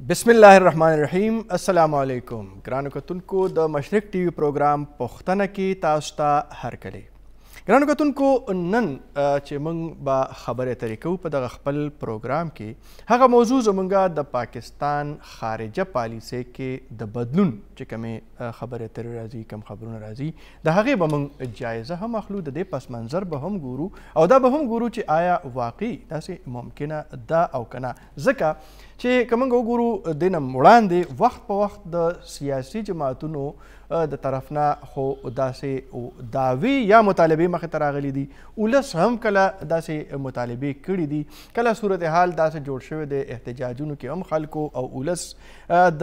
بسم الله الرحمن الرحیم. السلام علیکم ګرانو کتونکو د مشرق ټي وي پروګرام پښتنه کې تاسو ته هرکلی. ګرانو کتونکو نن چې موږ به خبرې اترې کوو په دغه خپل پروګرام کې هغه موضوع زموږ د پاکستان خارجه پالیسۍ کې د بدلون چې کومې خبرې اترې راځي کوم خبرونه راځي د هغې به موږ جایزه هم اخلو، د دې پس منظر به هم ګورو او دا به هم ګورو چې آیا واقعي داسې ممکنه ده او که نه، ځکه چې که موږ وګورو دې نه وړاندې وخت په وخت د سیاسي جماعتونو د طرف نه خو داسې دعوې یا مطالبې مخې ته راغلي دي، ولس هم کله داسې مطالبې کړي دي، کله صورتحال داسې جوړ شوی دی احتجاجونو کې هم خلکو او ولس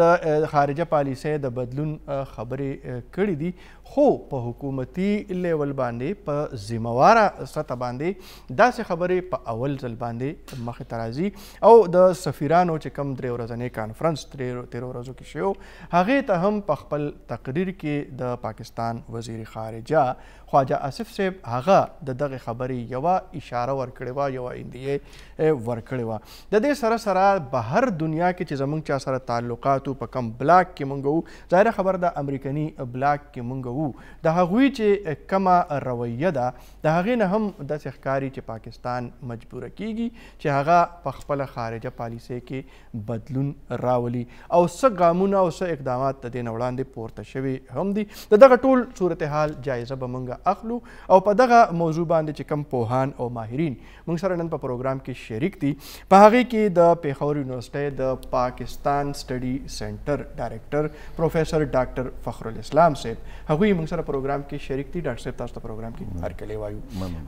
د خارجه پالیسۍ د بدلون خبرې کړي دي، خو په حکومتي لیول باندې په ذمهواره سطح باندې داسې خبرې په اول ځل باندې مخې ته راځي او د سفیرانو چې کوم 3 ورځنی کانفرنس 13 ورځو کې شو هغې ته هم په خپل تقریر کې د پاکستان وزیر خارجه خواجه آصف صاحب هغه د دغه خبرې یوه اشاره ورکړې وه، یوه اندیه ورکړې وه. د دې سره سره بهر دنیا کې چې زموږ چا سره تعلقات په کم بلاک کې موږ وو، ظاهره خبر د امریکني بلاک کې موږ وو، د هغوی چې کومه رویه ده د هغې نه هم داسې ښکاري چې پاکستان مجبوره کیږي چې هغه په خپله خارجه پالیسۍ کې بدلون راولي او څه ګامونه او څه اقدامات د دې نه وړاندې پورته شوي هم دي. د دغه ټول صورتحال جایزه به موږ اخلو او په دغه موضوع باندې چې کوم پوهان او ماهرین موږ سره نن په پروګرام کې شریک دي، په هغې کې د پېښور یونیورسټۍ د پاکستان سټډي سنټر ډایرکټر پروفیسر ډاکټر فخر الاسلام صاحب هغوی موږ سره پروګرام کې شریک دي. ډاکټر صاحب تاسو ته پروګرام کې هرکلی وایو.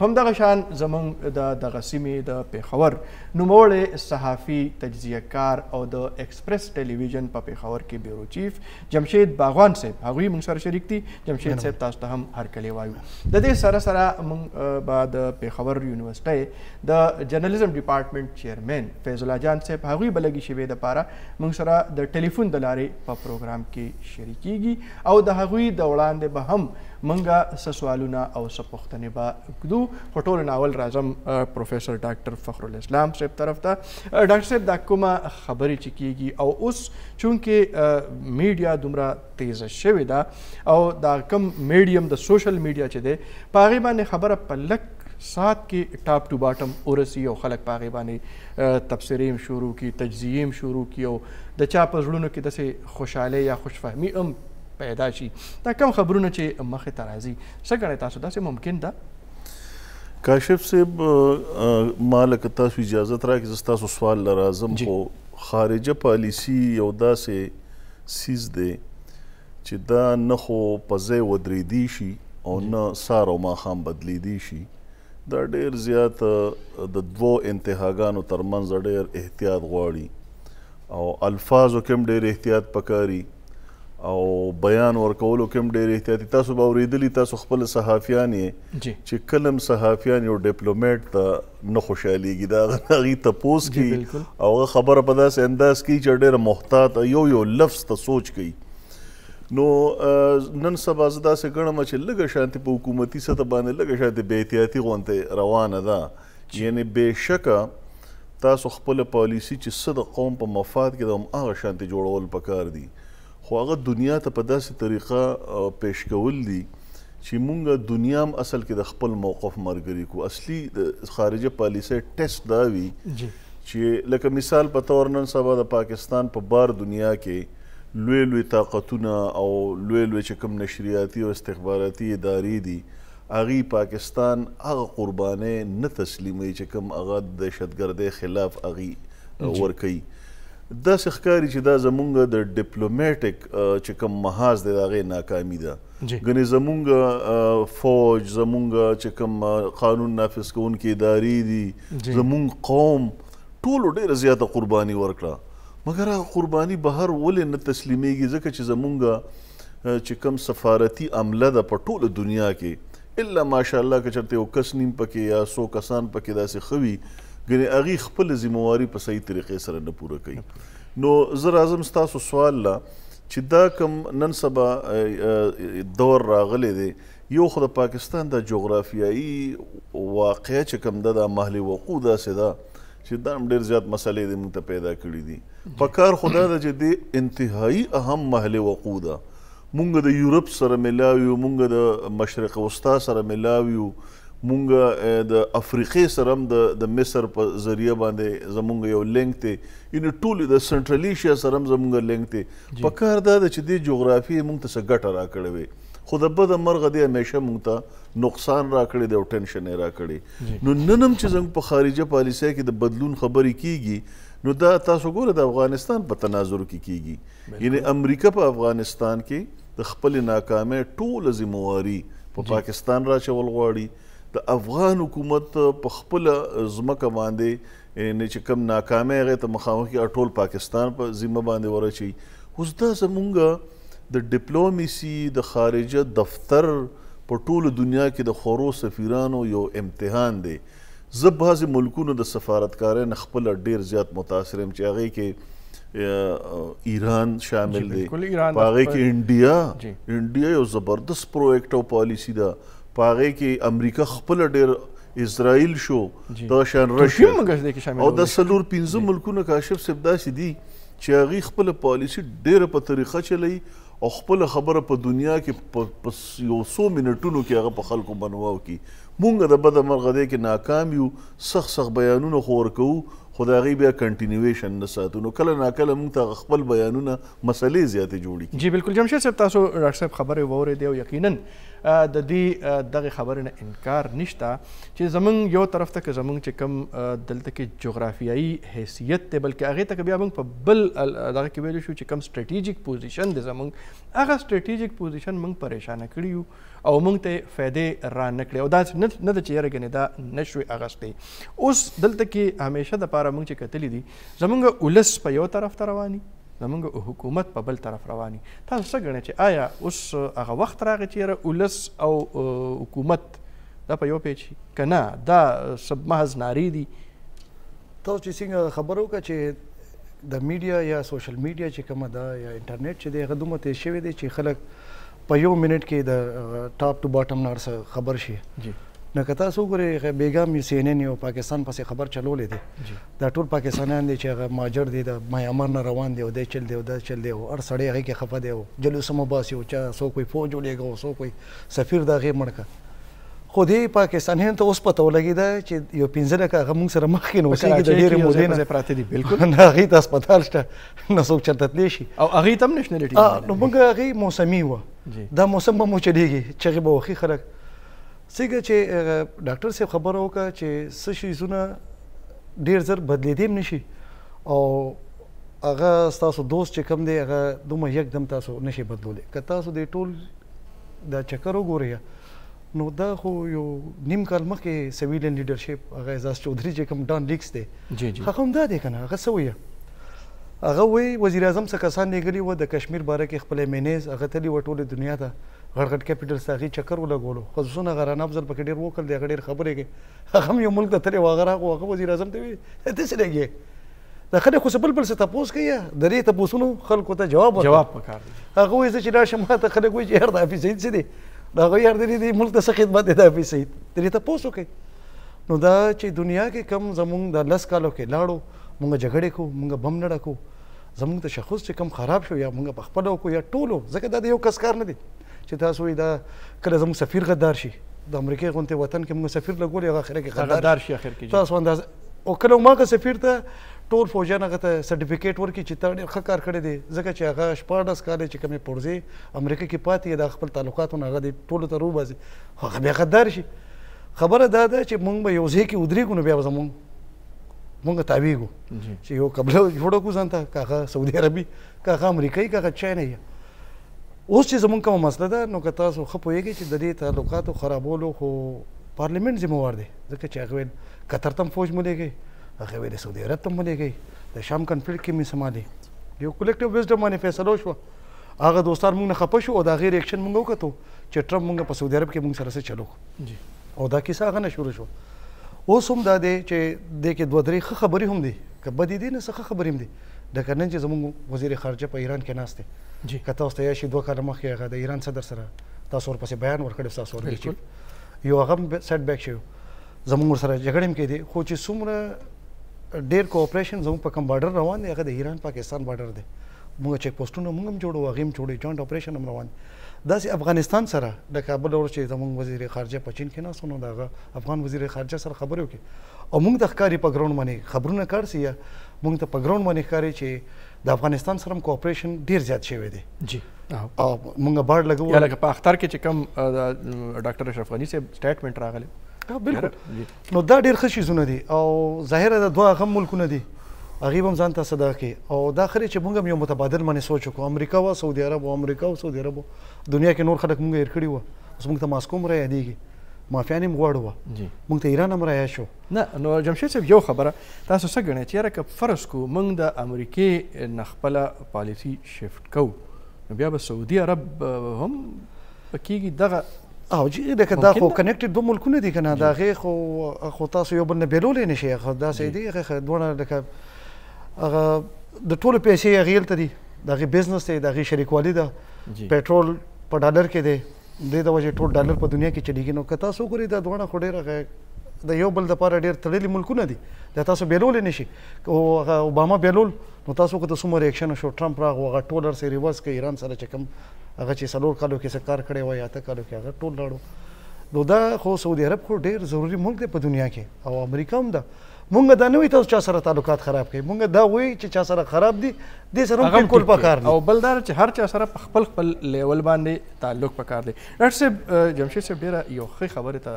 همدغه شان زموږ د دغه سیمې د پېښور نوموړی صحافي تجزیه کار او د ایکسپریس ټلویزیون په پېښور کې بیورو چیف جمشید باغوان صاحب هغوی موږ سره شریک دي. جمشید صاحب تاسو ته هم هرکلی وایو. د دې سره سره موږ به د پېښور یونیورسټۍ د جرنالیزم ډپارټمنټ چیرمین فیض الله جان صاحب هغوی به لږې شیبې دپاره موږ سره د ټلیفون د لارې په پروګرام کې شریکیږي او د هغوی د وړاندې به هم موږ څه سوالونه او څه پوښتنې به ږدو. خو ټولو نه اول راځم پروفیسر ډاکټر فخر الاسلام صاحب طرف ته. ډاکټر صاحب دا کومه خبرې چې کیږي او اوس چونکې میډیا دومره تیزه شوې ده او دا کم میډیم د سوشل میډیا چې دی په هغې باندې خبره په لږ ساعت کې ټاپ ټو باټم ورسي او خلک په هغې باندې تبصرې هم شروع کړي، تجزیې هم شروع کړي او د چا په زړونو کې داسې خوشحالۍ یا خوشفهمي هم پیدا شي. دا کم خبرونه چې مخې ته راځي څه ګڼئ تاسو داسې ممکن ده؟ کاشف صاحب ما لکه تاسو اجازت راکړئ زه ستاسو سوال له راځم. خو خارجه پالیسي یو داسې څیز دی چې دا نه خو په ځای ودرېدی شي او نه سهار او ماښام بدلیدی شي. دا ډېر زیات د دوو انتهاګانو ترمنځ ډېر احتیاط غواړي او الفاظو کې هم ډېر احتیاط پکاري او بیان ورکولو کې هم ډېر احتیاطي. تاسو به اورېدلي تاسو خپل صحافیان یې چې کله هم صحافیان یو ډیپلومیټ ته نه خوشحالېږي د هغې تپوس کوي او هغه خبره په داسې انداز کوي چې ډېره محتاط یو لفظ ته سوچ کوي. نو نن سبا زه داسې ګڼم چې لږه شانتې په حکومتي سطح باندې لږه شانتې بې احتیاطي غوندې روانه ده. یعنې بېشکه تاسو خپله پالیسي چې څه د قوم په مفاد کې ده هماغه شانتې جوړول پکار دي، خو هغه دنیا ته په داسې طریقه پیش کول دي چې مونږ دنیا هم اصل کې د خپل موقف ملګري کو. اصلي د خارجه پالیسۍ ټیسټ دا وي چې لکه مثال په طور نن سبا د پاکستان په بار دنیا کې لوی طاقتونه او لوی چې کوم نشریاتي او استخباراتي ادارې دي هغې پاکستان هغه قربانۍ نه تسلیموي چې کوم هغه د دهشتګردۍ خلاف هغې ورکوي. داسې ښکاري چې دا زمونږ د ډیپلومیټک چې کوم محاذ دی د هغې ناکامي ده. ګنې زمونږ فوج زمونږ چې کوم قانون نافظ کوونکې ادارې دي زمونږ قوم ټولو ډېره زیاته قرباني ورکړه، مګر هغه قرباني بهر ولې نه تسلیمیږي ځکه چې زمونږ چې کوم سفارتي عمله ده په ټوله دنیا کې الا ماشاءالله که چېرته یو کس نیم پکې یا 100 کسان پکې داسې ښه وي ګنې هغې خپله ذمهواري په صحیح طریقې سره نه پوره کوي. نو زه راځم ستاسو سوال له چې دا کوم نن سبا دور راغلی دی، یو خو د پاکستان د جغرافیایي واقعه چې کوم ده د محل وقوع داسې ده چې دا هم ډېر زیات مسلې دې موږ ته پیدا کړي دي. پکار خدا د چې د انتهایی اهم محل وقوع ده. مونږ د یورپ سره ملاویو، مونږ د مشرق وسطا سره ملاویو، مونږ د افریقې سره هم د مصر په ذریعه باندې زمونږ یو لینک دی، یعنې ټول د سنټرل ایشیا سره هم زمونږ لینک دی. پکار دا ده چې دې جغرافیې مونږ ته څه ګټه راکړې وي، خو د بده مرغه دی همیشه مونږ ته نقصان راکړی دی او ټینشن یې راکړی. نو نن هم چې زموږ په خارجه پالیسۍ کې د بدلون خبرې کیږي، نو دا تاسو ګوره د افغانستان په تناظر کې کیږي. یعنې امریکا په افغانستان کې د خپل ناکامۍ ټوله ذمواري په پاکستان راچول غواړي. د افغان حکومت په خپل ځمکه باندې یعنې چې کوم ناکامۍ هغې ته مخامخ کړي ټول پاکستان په ذمه باندې ورچوي. اوس دا زمونږ د ډیپلوماسي د خارجه دفتر په ټوله دنیا کې د خورو سفیرانو یو امتحان دی. زه بعضې ملکونو د سفارتکارۍ نه خپله ډېر زیات متاثر یم چې هغې کې ایران شامل دی، په هغې کې انډیا یو زبردست پرویکټ او پالیسي ده، په هغې کې امریکا خپله ډېر اسرائیل شو، دغه شان رشیا او د 4-5 ملکونه کاشف صاحب داسې دي چې هغوی خپله پالیسي ډېره په طریقه چلوي او خپله خبره په دنیا کې په یو څو منټونو کې هغه په خلکو بنواو کي. مونږ د بده مرغه دی کې ناکام یو، سخت بیانونه خو ورکوو خو د هغې بیا کنټینیویشن نه ساتو، نو کله ناکله موږ ته خپل بیانونه مسلې زیاتې جوړې کړي. جی بالکل جمشید صاحب، تاسو ډاکټر صاحب خبرې واورېدې او یقینا د دې دغې خبرې نه انکار نشته چې زموږ یو طرف ته که زموږ چې کوم دلته کې جغرافیایي حیثیت دی، بلکې هغې ته که بیا موږ په بل دغه کې ویلی شو چې کوم سټریټیجیک پوزیشن دی زموږ، هغه سټریټیجیک پوزیشن موږ پریشانه کړي یو او موږ ته فایدې را نه کړې، او داسې نه ده چې یاره ګنې دا نه شوې اخیستی. اوس دلته کې همیشه دپاره موږ چې کتلي دي زموږ ولس په یو طرف ته رواني، زموږ حکومت په بل طرف رواني. تاسو څه ګڼئ چې آیا اوس هغه وخت راغی چې یاره ولس او حکومت دا په یو پیج شي که نه دا محض نارې دي؟ تاسو چې څنګه خبره وکړه چې د میډیا یا سوشل میډیا چې کومه ده یا انټرنیټ چې دی هغه دومره تیز شوی دی چې خلک په یو منټ کې د ټاپ ټو باټم نه هر خبر شي. نو که تاسو وګورئ بیګا سی این این یو پاکستان پسې خبر چلولی دی، دا ټول پاکستانیان دی چې هغه مهاجر دی د میامار نه روان دی او دی چل دی او دا چل دی او هر سړی هغې کې خفه دی او جلوس هم وباسي او چا څوک وایي فوج ولېږه او څوک وایي سفیر د هغې مړ کړه. خو دې پاکستانیانو ته اوس پته ولګېده چې یو 15 لکه هغه موږ سره مخکې نه اوسېږي د ډېرې مودې نه پراته دي، بالکل هغې ته هسپتال شته، نه څوک چېرته تللی شي او هغې ته هم نیشنلټي. نو موږ هغې موسمي وه، دا موسم به مو چلېږي، چغې به وخي خلک. څنګه چې ډاکټر صاحب خبره وکړه چې څه شیزونه ډېر زر بدلېدی هم نه شي او هغه ستاسو دوست چې کوم دی هغه دومره یکدم تاسو نشي بدلولی. که تاسو د ټول دا چکر وګورئ نو دا خو یو نیم کال مخکې سویلین لیډرشپ هغه اعزاز چودھري چې کوم ډان لیکس دی هغه هم دا دی که نه، هغه څه وایي، هغه وایي وزیر اعظم څه کسان لېږلي وه د کشمیر باره کې خپل مینیز هغه تللي وه ټولې دنیا ته، غټ غټ کیپیټلز ته هغې چکر ولګولو، خصوصا هغه رانه افضل پکې ډېر وکړل دی، هغه ډېر خبرې کوي، هغه هم یو ملک ته تللی و، هغه راغو هغه وزیر اعظم ته وایي ته څه لګې، د خلک خو څه بل بل څه تپوس کوي، د دې تپوسونو خلکو ته جواب پکار دی. هغه وایي زه چې راشم ما ته خلک وایي چې یار د حافظ سعید څه دی، د هغه یار د دې ملک ته څه خدمت دی د حافظ سعید، د دې تپوس وکړئ. نو دا چې دنیا کې کم زمونږ د 10 کالو کې لاړو، مونږ جګړې کوو، مونږ بم نه ډکو، زمونږ تشخص چې کم خراب شو یا مونږ په خپله وکړو یا ټولو، ځکه دا د یو کس کار نه دی چې تاسو وایي دا کله زموږ سفیر غدار شي، د امریکې غوندې وطن کې موږ سفیر لګولي هغه اخر کې غدار شي، اخر کې تاسو اندازه او کله ما که سفیر ته ټول فوجیان هغه ته سرټیفیکیټ ورکړي چې تا ډېر ښه کار کړی دی، ځکه چې هغه 14 کاله چې کومې پرزې امریکا کې پاتې د خپل تعلقاتونه هغه د ټولو ته روباسي، خو هغه بیا غدار شي. خبره دا ده چې موږ به یو ځای کې ودرېږو نو بیا به موږ تاویږو چې یو قبله جوړه کړو ځان ته، که هغه سعودي عربي، که هغه امریکایي، که هغه چاینایي. اوس چې زمونږ کومه مسله ده نو که تاسو ښه پوهېږئ چې د دې تعلقاتو خرابولو خو پارلیمنټ ذمهوار دی، ځکه چې هغه ویل قطر ته هم فوج مو لېږئ، هغه ویل سعودي عرب ته هم ولېږئ، د شام کنفلیکټ کې مې سمالي، یو کلیکټیو وزډم باندې فیصله وشوه. هغه دوستان موږ نه خفه شو او د هغې ریاکشن موږ وکتو چې ټرمپ موږ په سعودي عرب کې موږ سره څه چلو او دا کیسه هغه نه شروع شوه. اوس هم دا دی چې دې کې 2-3 ښه خبرې هم دي، که بدې دي نه څه ښه خبرې هم دي. لکه نن چې زموږ وزیر خارجه په ایران کې ناست دی، که تاسو ته یاد شي 2 کاله مخکې هغه د ایران صدر سره تاسو ورپسې بیان ورکړی، تاسو ورکړی یو هغه هم سیټ بیک شوی، زموږ ورسره جګړې هم کېدې، خو چې څومره ډېر کوآپریشن زموږ په کوم بارډر روان دی هغه د ایران پاکستان بارډر دی موږ چیک پوسټونه موږ هم جوړو هغې هم جوړوي جوینټ اپریشن هم روان داسې افغانستان سره د کابل ورځ چې زموږ وزیر خارجه په چین کې ناست نو د هغه افغان وزیر خارجه سره خبرې وکړي او موږ د ښکاري په ګراونډ باندې خبرونه کار سي موږ ته په ګراونډ باندې ښکاري چې د افغانستان سره هم کوآپریشن ډېر زیات شوی دی جی او موږ بارډ لګو یا لکه په اختر کې چې کوم ډاکټر اشرف غني صاحب سټیټمنټ راغلی بالکل نو دا ډېر ښه شیزونه دي او ظاهره د دوه هغه ملکونه دي هغې به هم ځان ته صدا کوي او دا خري چې موږ هم یو متبادل باندې سوچ وکړو امریکا و سعودي عرب و امریکا او سعودي عرب دنیا کې نور خلک موږ هېر کړي وو اوس موږ ته ماسکو هم را یادېږي مافیان هم غواړو وه موږ ته ایران هم را یاد شو نه نو جمشید صاحب یو خبره تاسو څه ګڼئ چې یاره که فرض کو موږ د امریکې نه خپله پالیسي شفټ کوو نو بیا به سعودي عرب هم کېږي دغه او جی لکه دا خو کنیکټډ دوه ملکونه دي که نه د هغې خو تاسو یو بل نه بېلولی نه شئ داسې دي هغې دواړه لکه هغه د ټولو پیسې هغې هلته دي د هغې بزنس دی د هغې شریکوالي ده پېټرول په ډالر کې دی دې د وجې ټول ډالر په دنیا کې چلیږي نو که تاسو وګورئ دا دواړه خو ډېر د یو بل دپاره ډېر تړلي ملکونه دي دا تاسو بېلولی نه شي که هغه اوباما بېلول نو تاسو که د څومره ریاکشن شو ټرمپ راغو هغه ټول هر څه ریورس که ایران سره چې کوم هغه چې 4 کالو کې څه کار کړی وای 8 کالو کې هغه ټول لاړو نو دا خو سعودي عرب خو ډېر ضروري ملک دی په دنیا کې او امریکا هم ده مونږ دا نه وایو تاسو چا سره تعلقات خراب کړئ مونږ دا وایو چې چا سره خراب دي دې سره هم بالکل پکار نه او بل دا چې هر چا سره په خپل لیول باندې تعلق پکار دی ډاکټر صاحب جمشید صاحب ډېره یو ښه خبرې ته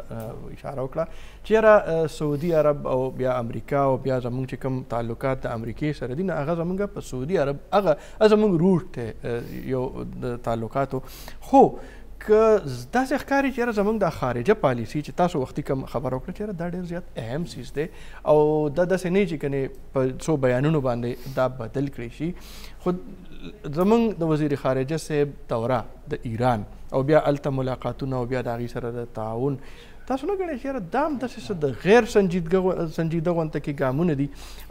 اشاره وکړه چې یاره سعودي عرب او بیا امریکا او بیا زموږ چې کوم تعلقات د امریکې سره دي نو هغه زموږ په سعودي عرب هغه زموږ روټ دی یو د تعلقاتو خو که داسې ښکاري چې یاره زموږ د خارجه پالیسي چې تاسو وختي کوم خبره وکړه چې یاره دا ډېر زیات اهم څیز دی او دا داسې نه چې کنې په څو بیانونو باندې دا بدل کړی شي خو زموږ د وزیر خارجه صاحب دوره د ایران او بیا هلته ملاقاتونه او بیا د هغې سره د تعاون تاسو نه ګڼئ چې یاره دا هم داسې څه د غیر سنجیده غونته کې ګامونه دي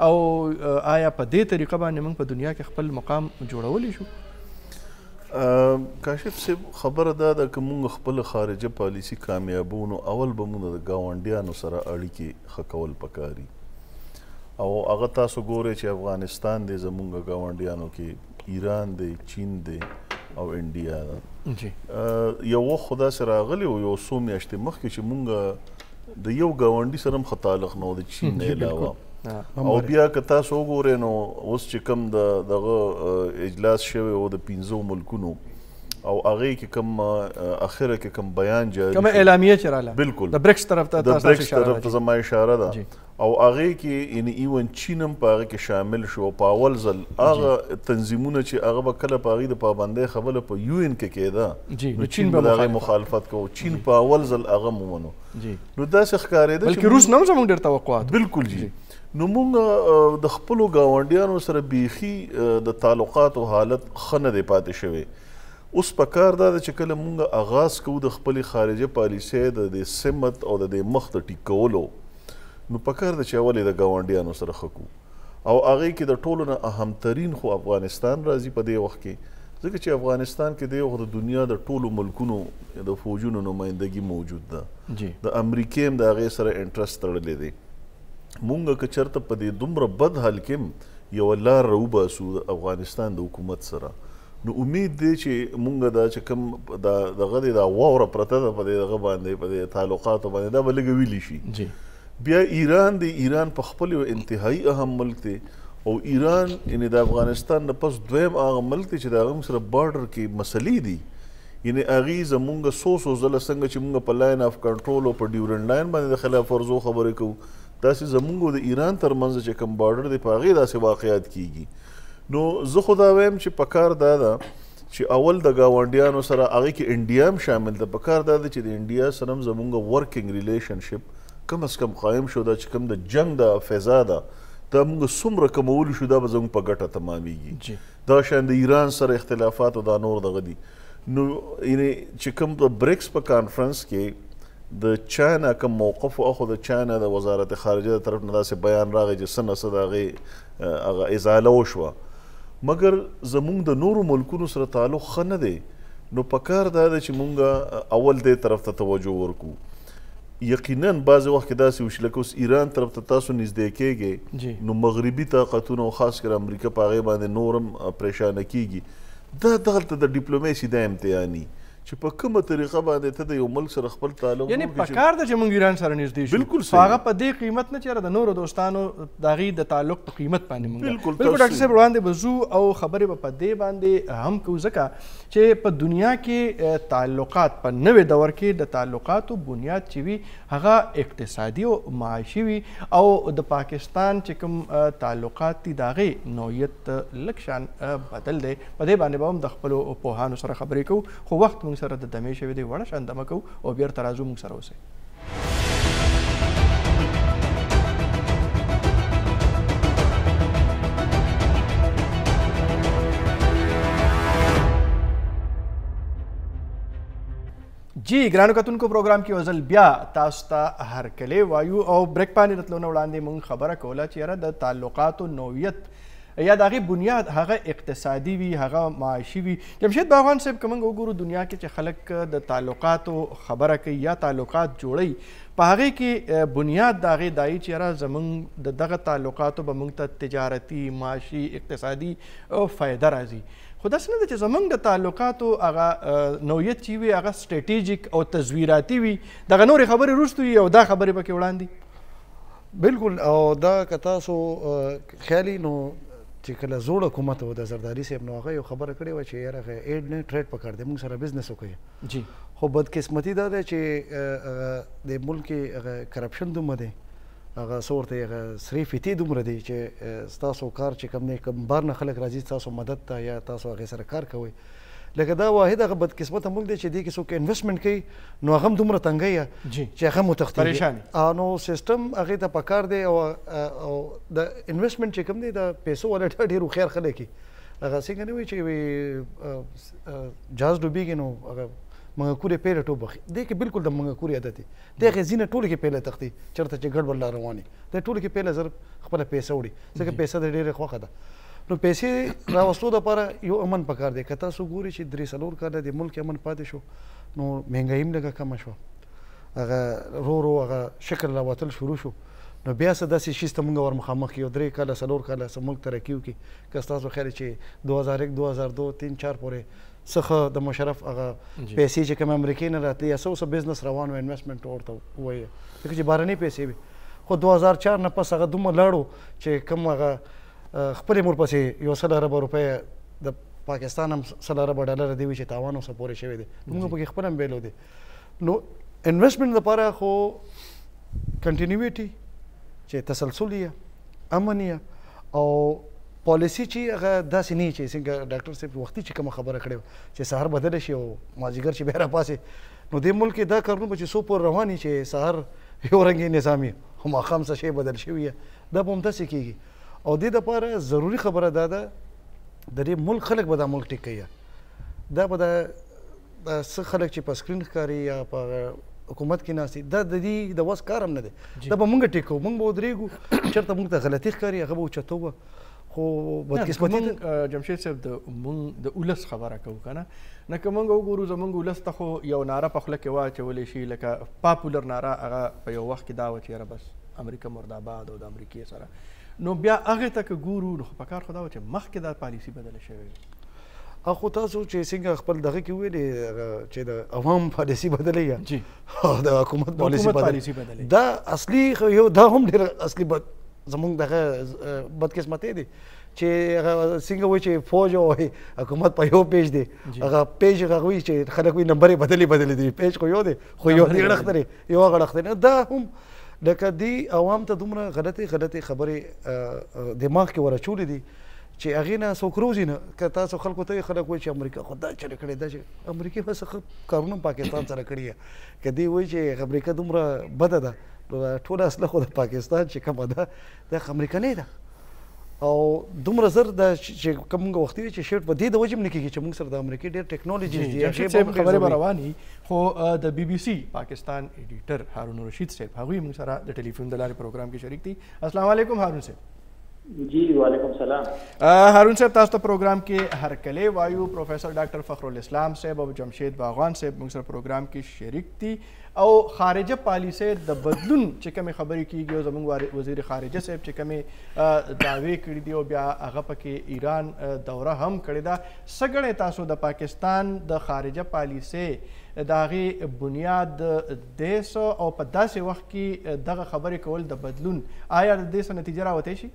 او آیا په دې طریقه باندې موږ په دنیا کې خپل مقام جوړولی شو کاشف صاحب خبره دا ده که موږ خپله خارجه پالیسي کامیابو نو اول به موږ د ګاونډیانو سره اړیکې ښه کول پکاري او هغه تاسو ګورئ چې افغانستان دی زموږ ګاونډیانو کې ایران دی چین دی او انډیا ده یو وخت خو داسې راغلی و یو څو میاشتې مخکې چې موږ د یو ګاونډي سره هم ښه تعلق نه و د چین نه علاوه او بیا که تاسو وګورئ نو اوس چې کوم دغه اجلاس شوی و د 15 ملکونو او هغې کې کوم اخره کې کوم بیان جاری کومه اعلامیه چې راغله بالکل د بریکس طرف ته د بریکس طرف ته زما اشاره ده او هغې کې یعنې ایون چین هم په هغې کې شامل شو په اول ځل هغه تنظیمونه چې هغه به کله په هغې د پابندۍ خبره په یو ان کې کېده نو چین به د هغې مخالفت کوو چین په اول ځل هغه ومنو نو داسې ښکارېده بلکې روس نه هم زموږ ډېر توقعات بالکل جی نو موږ د خپلو ګاونډیانو سره بیخي د تعلقاتو حالت ښه نه دی پاتې شوی اوس په کار دا ده چې کله موږ آغاز کوو د خپلې خارجه پالیسۍ د دې سمت او د دې مخ د ټیک کولو نو په کار ده چې اول یې د ګاونډیانو سره ښه کړو او هغې کې د ټولو نه اهمترین خو افغانستان راځي په دې وخت کې ځکه چې افغانستان کې دی وخت د دنیا د ټولو ملکونو د فوجونو نمایندګي موجود ده د امریکې هم د هغې سره انټرست تړلی دی مونږ که چېرته په دې دومره بد حال کې یوه لار راوباسو د افغانستان د حکومت سره نو امید دی چې مونږ دا چې کوم دغه دی دا واوره پرته ده په دې دغه باندې په دې تعلقاتو باندې دا به لږه ویلی شي بیا ایران دی ایران په خپل یو انتهایی اهم ملک دی او ایران یعنې د افغانستان نه پس دویم هغه ملک دی چې د هغه سره بارډر کې مسلې دي یعنې هغې زمونږ څو ځله څنګه چې مونږ په لاین آف کنټرول او په ډیورنډ لاین باندې د خلاف ورزو خبرې کوو داسې زمونږ د ایران ترمنځ چې کوم بارډر دی په هغې داسې واقعات کیږي نو زه خو دا وایم چې په کار دا ده چې اول د ګاونډیانو سره هغې کې انډیا هم شامل ده په کار دا ده چې د انډیا سره هم زمونږ ورکینګ ریلیشنشپ کم از کم قایم شو دا چې کوم د جنګ د فضا ده دا موږ څومره کمولی شو دا به زموږ په ګټه تمامیږي دا شان د ایران سره اختلافات او دا نور دغه دي نو یعنې چې کوم د بریکس په کانفرنس کې د چاینا کوم موقف او خو د چاینا د وزارت خارجه د طرف نه داسې بیان راغی چې څه نه څه د هغې هغه ازاله وشوه مګر زموږ د نورو ملکونو سره تعلق ښه نه دی نو په کار دا ده چې مونږ اول دې طرف ته توجه ورکړو یقینا بعض وخت کې داسې وشي لکه اوس ایران طرف ته تاسو نږدې کېږئ نو مغربي طاقتونه او خاص کر امریکا په هغې باندې نورم پریشانه کېږي دا دغلته د ډیپلوماسي دا امتحاني چې په کومه طریقه باندې ته د یو ملک سره خپل تعلق یعنی پکار ده چې موږ ایران سره نږدې شو بالکل صحیح هغه په دې قیمت نه چې د نورو دوستانو د هغې د تعلق په قیمت باندې موږ بالکل ډاکټر صاحب وړاندې به ځو او خبرې به په دې باندې هم کوو ځکه چې په دنیا کې تعلقات په نوې دور کې د تعلقاتو بنیاد چې وي هغه اقتصادي او معاشي وي او د پاکستان چې کوم تعلقات دي د هغې نوعیت لږ شان بدل دی په دې باندې به هم د خپلو پوهانو سره خبرې کوو خو وخت سره د دمې شوی دی وړه شان دمه کوو او بیرته راځو موږ سره اوسئ جی ګرانو کتونکو پروګرام کې وزل بیا تاسو ته هرکلی وایو او بریک باندې راتلو نه وړاندې موږ خبره کوله چې یاره د تعلقاتو نوعیت یا د هغې بنیاد هغه اقتصادي وي هغه معاشي وي جمشید باغوان صاحب که موږ وګورو دنیا کې چې خلک د تعلقاتو خبره کوي یا تعلقات جوړوي په هغې کې بنیاد د هغې دا وي چې یاره زموږ د دغه تعلقاتو به موږ ته تجارتي معاشي اقتصادي فایده راځي خو داسې نه ده چې زموږ د تعلقاتو هغه نوعیت چې وي هغه سټریټیجیک او تزویراتي وي دغه نورې خبرې وروسته وي او دا خبرې پکې وړاندې بالکل او دا که تاسو خیالي نو چې کله زوړ حکومت و د زرداري صاحب نو هغه یو خبره کړې وه چې یاره هغه ایډ نه ټریډ پکار دی موږ سره بزنس وکړي جی خو بدقسمتي دا ده چې د ملک هغه کرپشن دومره دی هغه څه ورته هغه سرې فتې دومره دی چې ستاسو کار چې کوم دی کوم بار نه خلک راځي ستاسو مدد ته یا تاسو هغې سره کار کوئ لکه دا واحد هغه بدقسمته ملک دی چې دې کې څوک انویسټمنټ کوي نو هغه هم دومره تنګی چې هغه متختي نو سیستم هغې ته پکار دی او د انویسټمنټ چې کوم دی د پیسو والا ډېر هوښیار خلک وي هغه څنګه نه وي چې جهاز ډوبېږي نو هغه منګکورې پیله ټوبخي دې کې بالکل د منګکورې عادت دی د هغې ځینې ټولو کې پیله تختی چېرته چې ګډوډ لار روان وي د ټولو کې پیله زر خپله پیسه وړي ځکه پیسه د ډېرې خوښه ده نو پیسې راوستو دپاره یو امن پکار دی که تاسو ګورئ چې 3-4 کاله د ملک امن پاتې شو نو مهنګایي هم لږه کمه شوه هغه رو رو هغه شکل راوتل شروع شو نو بیا څه داسې شیز ته موږ ور مخامخ یو 3 کاله 4 کاله څه ملک ترقي وکړي که ستاسو خیال چې 2001 2002 3 4 پورې څخه د مشرف هغه پیسې چې کوم امریکې نه راتلې یا څه بزنس روان و انویسټمنټ ورته ووایي ځکه چې بهرنۍ پیسې وي خو 2004 نه پس هغه دومره لاړو چې کوم هغه خپلې مور پسې 100 اربه روپۍ د پاکستان هم 100 اربه ډالر دی وي چې تاوان ورسره پورې شوی دی موږ پکې خپل هم بیلو دی نو انویسټمنټ دپاره خو کنټینیویټي چې تسلسل یې امن یې او پالیسي چې هغه داسې نه چې څنګه ډاکټر صاحب وختي چې کومه خبره کړې چې سهار بدله شي او مازدیګر چې بیا راپاسې نو دې ملک کې دا کارونه به چې څو پورې روان وي چې سهار یو رنګې نظام وي خو ماښام څه شی بدل شوي دا به همداسې کېږي او دې دپاره ضروري خبره دا ده د دې ملک خلک به دا ملک ټیک کوي دا به دا څه خلک چې په سکرین ښکاري یا په حکومت کې ناست دي دا د دې د وس کار هم نه دی دا به موږ ټیک کوو موږ به ودرېږو چېرته موږ ته غلطي ښکاري هغه به اوچتو به خو بدقسمتي جمشید صاحب د اولس خبره کوو که نه نه که موږ وګورو زموږ اولس ته خو یو ناره په خوله کې واچولی شي لکه پاپولر ناره هغه په یو وخت کې دا وه چې یاره بس امریکا مرداباد او د امریکې سره نو بیا هغې ته که ګورو نو خو پکار خو دا و چې مخکې دا پالیسي بدله شوې خو تاسو چې څنګه خپل دغه کې ویلې چې د عوام پالیسي بدلې جی د حکومت پالیسي بدلې دا اصلي یو دا هم ډېر اصلي زمونږ دغه بدقسمتي دی چې هغه څنګه وایي چې فوج او حکومت په یو پیج دی هغه پیج هغه وایي چې خلک وایي نمبر یې بدلې دي پیج خو یو دی خو یو اړخ دی یو هغه اړخ دی دا هم لکه دی عوام ته دومره غلطې خبرې دماغ کې ورچولې دي چې هغې نه څوک روزي نه که تاسو خلکو ته خلک وایي چې امریکا خو دا چلې کړې دا چې امریکې به څه کارونه پاکستان سره کړي که دی وایي چې امریکا دومره بده ده ټوله اصله خو د پاکستان چې کومه ده دا امریکنۍ ده او دومره زر دا چې کوم موږ وختي چې شیټ په دې د وجې هم نه کېږي چې موږ سره د امریکې ډېر ټیکنالوجیز دي خبرې به روانې خو د بي بي سي پاکستان ایډیټر هارون رشید صاحب هغوی موږ سره د ټلیفون د لارې پروګرام کې شریک دي السلام علیکم هارون صاحب جی وعلیکم السلام هارون صاحب تاسو ته پروګرام کې هرکلی وایو پروفیسر ډاکټر فخر الاسلام صاحب او جمشید باغوان صاحب موږ سره پروګرام کې شریک دي او خارجه پالیسي د بدلون چې کومې خبرې کیږي او زموږ وزیر خارجه صاحب چې کومې دعوې کړي دي او بیا هغه پکې ایران دوره هم کړې ده، څه ګڼئ تاسو د پاکستان د خارجه پالیسي د هغې بنیاد دی څه او په داسې وخت کې دغه خبرې کول د بدلون آیا د دې څه نتیجه راوتی شي؟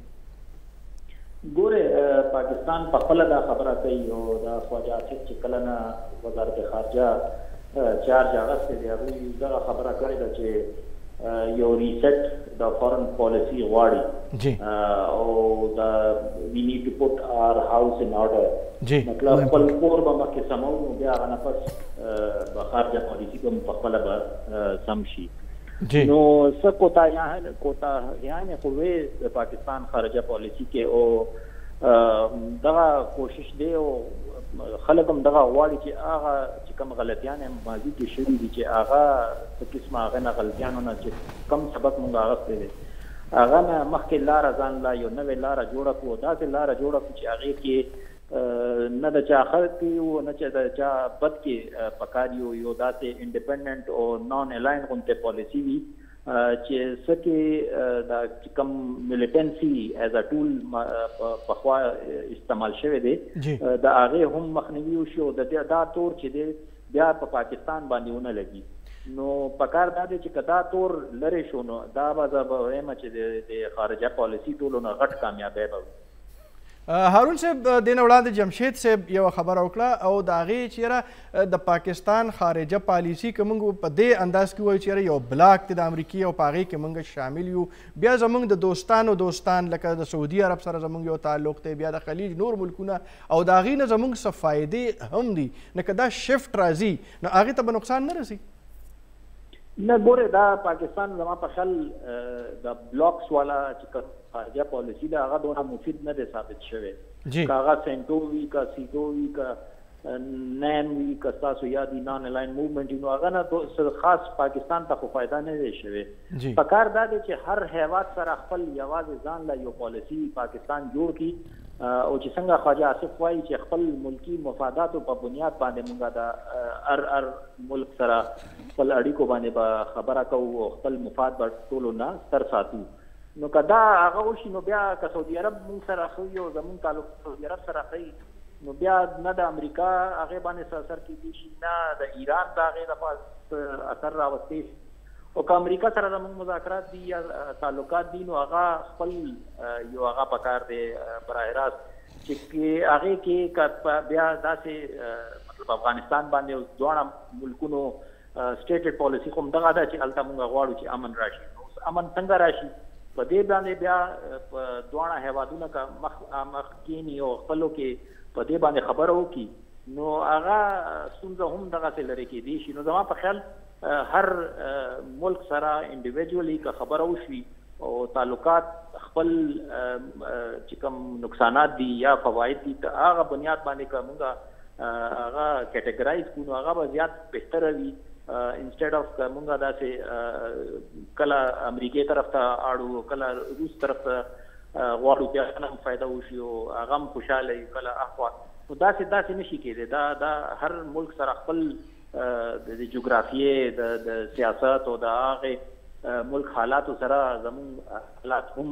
ګوره پاکستان په خپله دا خبره کوي او د خواجه آصف چې کله نه وزارت خارجه چارج اخیستی دی هغوی دغه خبره کړې ده چې یو ریسټ د فارن پالیسي غواړي او د وی نیډ ټو پوټ آور هاوس ان آرډر، مطلب خپل کور به مخکې سمو نو بیا هغه نه پس به خارجه پالیسي به پخپله به سم شي. نو څه کوتاهیانې خو وې د پاکستان خارجه پالیسي کې او دغه کوشش دی او خلک هم دغه غواړي چې هغه چې کوم غلطیانې ماضي کې شوي دي چې هغه څه قسمه هغه نه غلطیانو نه چې کوم سبق مونږ اخیستی دی هغه نه مخکې لاره ځان لا یو نوې لاره جوړه کړو، داسې لاره جوړه کړو چې هغې کې نه د چا خلق کې وو نه چې د چا بد کې پکار یو داسې انډیپنډنټ او نان الاین غونډې پالیسي وي چې څه کې د کوم ملیټنسي ایز ا ټول پخوا استعمال شوی دی د هغې هم مخنیوي وشي او د دا تور چې دی بیا په پاکستان باندې ونه لګي. نو پکار دا دی چې که دا تور لرې شو نو دا به زه به وایم چې د خارجه پالیسي ټولو نه غټ کامیابی به وي. هارون صاحب دې نه وړاندې جمشید صاحب یوه خبره وکړه او د هغې چې یاره د پاکستان خارجه پالیسي که موږ په دې انداز کې ووایو چې یاره یو بلاک دی د امریکې او په هغې کې موږ شامل یو، بیا زموږ د دوستان لکه د سعودي عرب سره زموږ یو تعلق دی، بیا د خلیج نور ملکونه او د هغې نه زموږ څه فایدې هم دي، نو که دا شفټ راځي نو هغې ته به نقصان نه رسي؟ نه ګوره دا پاکستان زما په خیال د بلاکس والا چې خارجه پالیسي ده هغه دونه مفید نه دی ثابت شوی، که هغه سینټو وي که سیټو وي که نین وي که ستاسو یا د نان الاین موومنټ وي نو هغه نه خاص پاکستان ته خو فایده نه دی شوی. پکار دا دی چې هر هیواد سره خپل یوازې ځان له یو پالیسي پاکستان جوړ کړي او چې څنګه خواجه آصف وایي چې خپل ملکی مفاداتو په بنیاد باندې موږ د هر ملک سره خپل اړیکو باندې به خبره کوو او خپل مفاد به ټولو نه سر ساتو. نو که دا هغه وشي نو بیا که سعودي عرب موږ سره ښه او زموږ تعلق سعودي عرب سره ښه نو بیا نه د امریکا هغې باندې څه اثر کیدی شي نه د ایران د هغې دپاره اثر راوستی شي او که امریکا سره زموږ مذاکرات دي یا تعلقات دي نو هغه خپل یو هغه پکار دی براه راست چې هغې کې که بیا داسې مطلب افغانستان باندې دواړه ملکونو سټیټډ پالیسي خو همدغه ده چې هلته موږ غواړو چې امن راشي. نو امن څنګه راشي؟ په دې باندې بیا دواړه هیوادونه که مخ کینی او خپلو کې په دې باندې خبره وکړي نو هغه ستونزه هم دغسې لرې کیدی شي. نو زما په خیال هر ملک سره انډیویجولي که خبره وشي او تعلقات خپل چې کوم نقصانات دي یا فواید دي که هغه بنیاد باندې که موږ هغه کیټګرایز کړو نو هغه به زیات بهتره وي انسټیډ اف که مونږ داسې کله امریکې طرف ته اړو کله روس طرف ته غواړو چې هغه هم فایده وشي او هغه هم خوشحاله وي کله اخوا نو داسې نشي کېدی. دا هر ملک سره خپل د جغرافیې د سیاست او د هغې ملک حالاتو سره زموږ حالات هم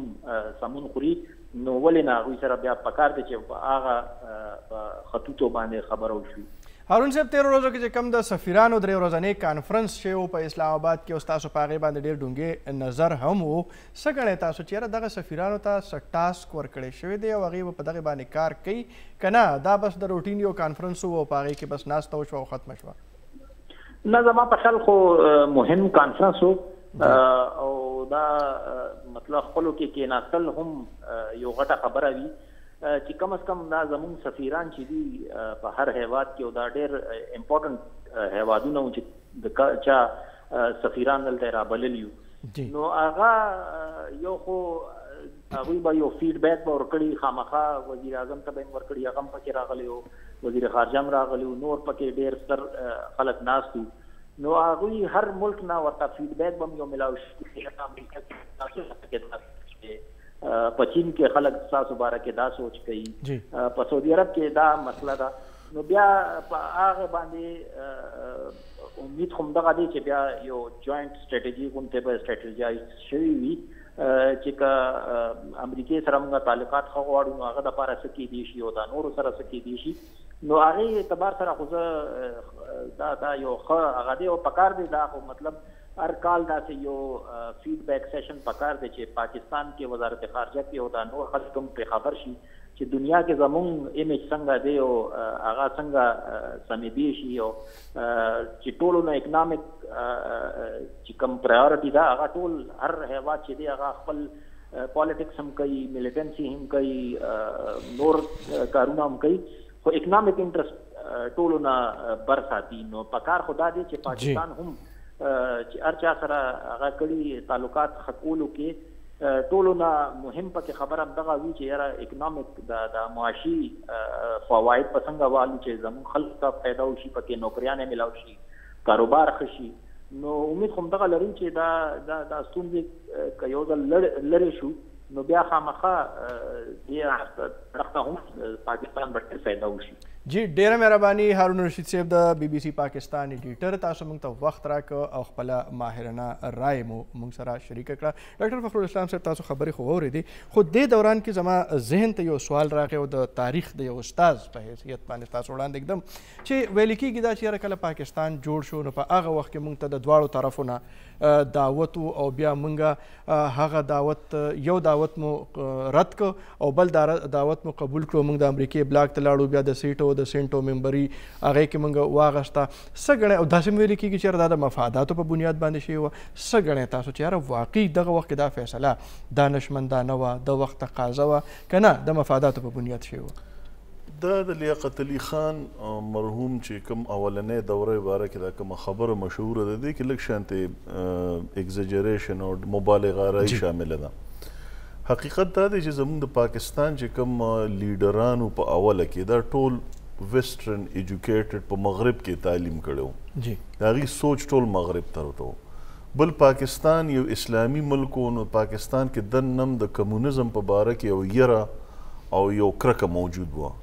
سمون خوري نو ولې نه هغوی سره بیا پکار دی چې په هغه خطوطو باندې خبره وشي. هارون صاحب تیرو ورځو کې چې کوم د سفیرانو درې ورځنی کانفرنس چې و په اسلام آباد کې او ستاسو په هغې باندې ډېر ډونګې نظر هم و، څه ګڼئ تاسو چې یاره دغه سفیرانو ته څه ټاسک ورکړی شوی دی او هغې به په دغې باندې کار کوي که نه دا بس د روټین یو کانفرنس و او په هغې کې بس ناسته وشوه او ختمه شوه؟ نه زما په خیال خو مهم کانفرنس و او دا مطلب خپلو کې کېناستل هم یو غټه خبره وي چې کم از کم دا زموږ سفیران چې دي په هر هیواد کې او دا ډېر امپورټنټ هیوادونه وو چې د چا سفیران دلته رابللي وو نو هغه یو خو هغوی به یو فیډبیک به ورکړي خامخا وزیر اعظم ته به یې ورکړي هغه هم پکې راغلی و وزیر خارجه هم راغلی و نور پکې ډېر ستر خلک ناست وو نو هغوی هر ملک نه ورته فیډبیک به هم یو میلاو شي امریکا کې په چین کې خلک ستاسو باره کې دا سوچ کوي په سعودي عرب کې دا مسله ده نو بیا په هغه باندې امید خو دغه دی چې بیا یو جوائنٹ سټریټجی غونته به سټریټجایز شوی وي چې کا امریکای سره موږ تعلقات خو غواړو نو هغه د لپاره سکی دی شي او دا نور سره سکی دی شي نو هغه اعتبار سره خو دا یو هغه دی او پکار دی دا خو مطلب هر کال داسې یو فیډبیک سیشن پکار دی چې پاکستان کې وزارت خارجه کې او دا نور خلک هم په خبر شي چې دنیا کې زمونږ ایمیج څنګه دی او هغه څنګه سمېدي شي او چې ټولو نه اکنامک چې کوم پرایورټي دا هغه ټول هر هیواد چې دی هغه خپل پالیټکس هم کوي میلیټنسي هم کوي نور کارونه هم کوي خو اکنامک انټرست ټولو نه بر ساتي نو پکار خدا دی چې پاکستان هم چې هر چا سره هغه کړي تعلقات خکولو کې ټولو نه مهم پکې خبره دغه وی چې یاره اکنامک د معاشي فواید په څنګه والي چې زموږ خلک ته پیدا وشي پکې نوکریانې ملاو شي کاروبار ښه شي نو امید خو دغه لري چې دا ستونزې که یو ځل لرې شو نو بیا خامخا دې رخته هم پاکستان به پیدا وشي جی ډیره مهرباني هارون رشید صاحب د بي بي سي پاکستان ایډیټر تاسو موږ ته وخت راکړ او خپل ماهرانه رائے مو موږ سره شریک کړه ډاکټر فخر الاسلام صاحب تاسو خبرې خو اورېدې خو دې دوران کې زما ذهن ته یو سوال راغی او د تاریخ د یو استاد په حیثیت باندې تاسو وړاندې کږدم چې ویل کېږي دا چې هر کله پاکستان جوړ شو نو په هغه وخت کې موږ ته د دواړو طرفونه دعوت او بیا موږ هغه دعوت یو دعوت مو رد کړ او بل دعوت مو قبول کړو موږ د امریکای بلاک ته لاړو بیا د سیټو د سینټو ممبري هغه کې موږ واغسته څه ګڼئ او داسې ویل کېږي چې دا د مفاداتو په بنیاد باندې شوې وه څه ګڼئ تاسو چې یاره واقعي دغه وخت کې دا فیصله دانشمندانه وه د وخت تقاضا وه که نه د مفاداتو په بنیاد شوې وه دا د لیاقت علي خان مرحوم چې کوم اولنۍ دوره باره کې دا کومه خبره مشهوره ده دې کې لږ شانتې ایگزیجریشن او مبالغه رایي شامله ده حقیقت دا دی چې زموږ د پاکستان چې کوم لیډرانو په اوله کې دا ټول ویسټرن ایجوکیټډ په مغرب کې تعلیم کړی جی د هغې سوچ ټول مغرب ته ورته بل پاکستان یو اسلامي ملک و نو پاکستان کې دننه د کمونیزم په باره کې یو یره او یو کرکه موجود وه